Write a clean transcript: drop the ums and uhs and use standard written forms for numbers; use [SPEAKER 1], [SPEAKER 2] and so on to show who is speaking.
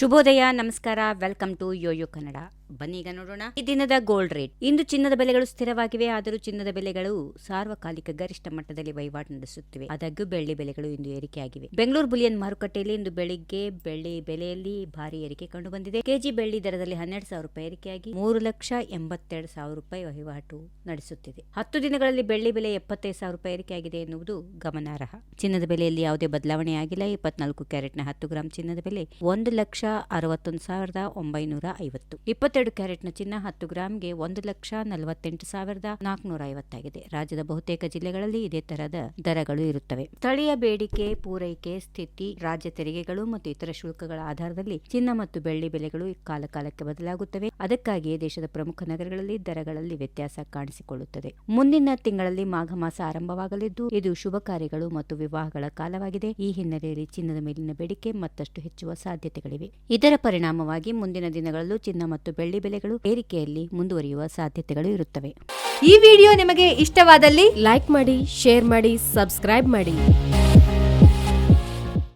[SPEAKER 1] ಶುಭೋದಯ, ನಮಸ್ಕಾರ, welcome to Yoyo Kannada. ಬನ್ನಿ ಈಗ ನೋಡೋಣ ಈ ದಿನದ ಗೋಲ್ಡ್ ರೇಟ್. ಇಂದು ಚಿನ್ನದ ಬೆಲೆಗಳು ಸ್ಥಿರವಾಗಿವೆ, ಆದರೂ ಚಿನ್ನದ ಬೆಲೆಗಳು ಸಾರ್ವಕಾಲಿಕ ಗರಿಷ್ಠ ಮಟ್ಟದಲ್ಲಿ ವಹಿವಾಟು ನಡೆಸುತ್ತಿವೆ. ಆದಾಗ್ಯೂ ಬೆಳ್ಳಿ ಬೆಲೆಗಳು ಇಂದು ಏರಿಕೆಯಾಗಿವೆ. ಬೆಂಗಳೂರು ಬುಲಿಯನ್ ಮಾರುಕಟ್ಟೆಯಲ್ಲಿ ಇಂದು ಬೆಳಿಗ್ಗೆ ಬೆಳ್ಳಿ ಬೆಲೆಯಲ್ಲಿ ಭಾರಿ ಏರಿಕೆ ಕಂಡುಬಂದಿದೆ. ಕೆಜಿ ಬೆಳ್ಳಿ ದರದಲ್ಲಿ 12,000 ರೂಪಾಯಿ ಏರಿಕೆಯಾಗಿ 3,82,000 ರೂಪಾಯಿ ವಹಿವಾಟು ನಡೆಸುತ್ತಿದೆ. 10 ದಿನಗಳಲ್ಲಿ ಬೆಳ್ಳಿ ಬೆಲೆ 75,000 ರೂಪಾಯಿ ಏರಿಕೆಯಾಗಿದೆ ಎನ್ನುವುದು ಗಮನಾರ್ಹ. ಚಿನ್ನದ ಬೆಲೆಯಲ್ಲಿ ಯಾವುದೇ ಬದಲಾವಣೆಯಾಗಿಲ್ಲ. 24 ಕ್ಯಾರೆಟ್ನ 10 ಗ್ರಾಂ ಚಿನ್ನದ ಬೆಲೆ 1,61,950. 22 ಕ್ಯಾರೆಟ್ನ ಚಿನ್ನ 10 ಗ್ರಾಂಗೆ 1,48,450 ಆಗಿದೆ. ರಾಜ್ಯದ ಬಹುತೇಕ ಜಿಲ್ಲೆಗಳಲ್ಲಿ ಇದೇ ತರಹದ ದರಗಳು ಇರುತ್ತವೆ. ಸ್ಥಳೀಯ ಬೇಡಿಕೆ, ಪೂರೈಕೆ ಸ್ಥಿತಿ, ರಾಜ್ಯ ತೆರಿಗೆಗಳು ಮತ್ತು ಇತರ ಶುಲ್ಕಗಳ ಆಧಾರದಲ್ಲಿ ಚಿನ್ನ ಮತ್ತು ಬೆಳ್ಳಿ ಬೆಲೆಗಳು ಕಾಲಕಾಲಕ್ಕೆ ಬದಲಾಗುತ್ತವೆ. ಅದಕ್ಕಾಗಿಯೇ ದೇಶದ ಪ್ರಮುಖ ನಗರಗಳಲ್ಲಿ ದರಗಳಲ್ಲಿ ವ್ಯತ್ಯಾಸ ಕಾಣಿಸಿಕೊಳ್ಳುತ್ತದೆ. ಮುಂದಿನ ತಿಂಗಳಲ್ಲಿ ಮಾಘ ಮಾಸ ಆರಂಭವಾಗಲಿದ್ದು, ಇದು ಶುಭ ಕಾರ್ಯಗಳು ಮತ್ತು ವಿವಾಹಗಳ ಕಾಲವಾಗಿದೆ. ಈ ಹಿನ್ನೆಲೆಯಲ್ಲಿ ಚಿನ್ನದ ಮೇಲಿನ ಬೇಡಿಕೆ ಮತ್ತಷ್ಟು ಹೆಚ್ಚುವ ಸಾಧ್ಯತೆಗಳಿವೆ. ಇದರ ಪರಿಣಾಮವಾಗಿ ಮುಂದಿನ ದಿನಗಳಲ್ಲೂ ಚಿನ್ನ ಮತ್ತು ಬೆಳ್ಳಿ ಬೆಲೆಗಳು ಏರಿಕೆಯಲ್ಲಿ ಮುಂದುವರಿಯುವ ಸಾಧ್ಯತೆಗಳು ಇರುತ್ತವೆ.
[SPEAKER 2] ಈ ವಿಡಿಯೋ ನಿಮಗೆ ಇಷ್ಟವಾದಲ್ಲಿ ಲೈಕ್ ಮಾಡಿ, ಶೇರ್ ಮಾಡಿ, ಸಬ್ಸ್ಕ್ರೈಬ್ ಮಾಡಿ.